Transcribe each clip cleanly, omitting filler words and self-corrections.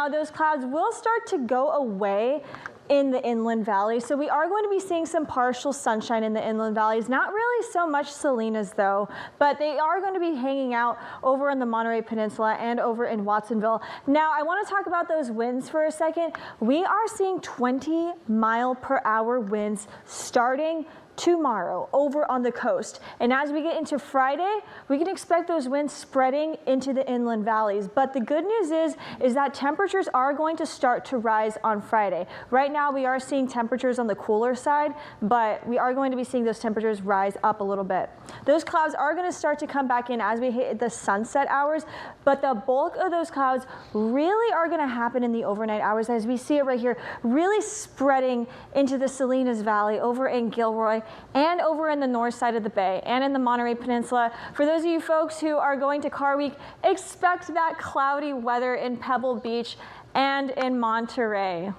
Now, those clouds will start to go away in the inland valleys. So we are going to be seeing some partial sunshine in the inland valleys. Not really so much Salinas though, but they are going to be hanging out over in the Monterey Peninsula and over in Watsonville. Now, I want to talk about those winds for a second. We are seeing 20-mile-per-hour winds starting tomorrow over on the coast. And as we get into Friday, we can expect those winds spreading into the inland valleys. But the good news is that temperatures are going to start to rise on Friday. Right now we are seeing temperatures on the cooler side, but we are going to be seeing those temperatures rise up a little bit. Those clouds are going to start to come back in as we hit the sunset hours, but the bulk of those clouds really are going to happen in the overnight hours, as we see it right here, really spreading into the Salinas Valley, over in Gilroy, and over in the north side of the bay and in the Monterey Peninsula. For those of you folks who are going to Car Week, expect that cloudy weather in Pebble Beach and in Monterey.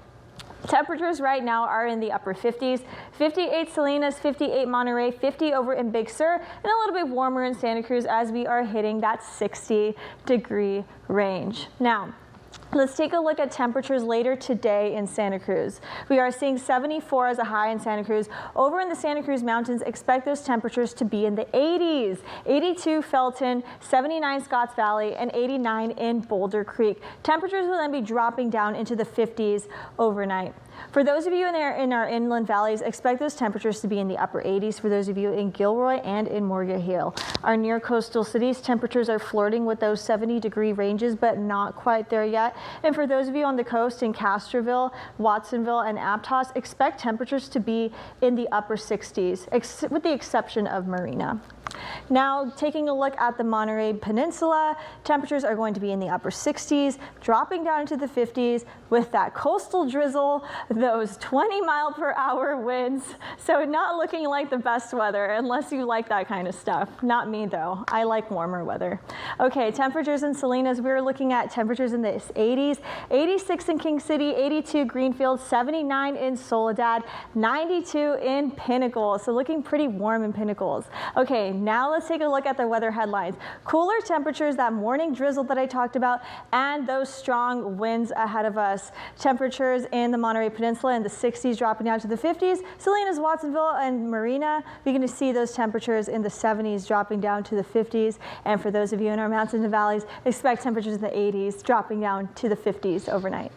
Temperatures right now are in the upper 50s, 58 Salinas, 58 Monterey, 50 over in Big Sur, and a little bit warmer in Santa Cruz as we are hitting that 60-degree range. Now, let's take a look at temperatures later today in Santa Cruz. We are seeing 74 as a high in Santa Cruz. Over in the Santa Cruz Mountains, expect those temperatures to be in the 80s. 82 Felton, 79 Scotts Valley, and 89 in Boulder Creek. Temperatures will then be dropping down into the 50s overnight. For those of you in our inland valleys, expect those temperatures to be in the upper 80s for those of you in Gilroy and in Morgan Hill. Our near coastal cities, temperatures are flirting with those 70-degree ranges, but not quite there yet. And for those of you on the coast in Castroville, Watsonville, and Aptos, expect temperatures to be in the upper 60s, with the exception of Marina. Now, taking a look at the Monterey Peninsula, temperatures are going to be in the upper 60s, dropping down into the 50s with that coastal drizzle, those 20-mile-per-hour winds. So not looking like the best weather unless you like that kind of stuff. Not me though. I like warmer weather. Okay, temperatures in Salinas, we're looking at temperatures in the 80s, 86 in King City, 82 Greenfield, 79 in Soledad, 92 in Pinnacle. So looking pretty warm in Pinnacles. Okay, now let's take a look at the weather headlines. Cooler temperatures, that morning drizzle that I talked about, and those strong winds ahead of us. Temperatures in the Monterey Peninsula in the 60s dropping down to the 50s. Salinas, Watsonville, and Marina, we're going to see those temperatures in the 70s dropping down to the 50s. And for those of you in our mountains and valleys, expect temperatures in the 80s dropping down to the 50s overnight.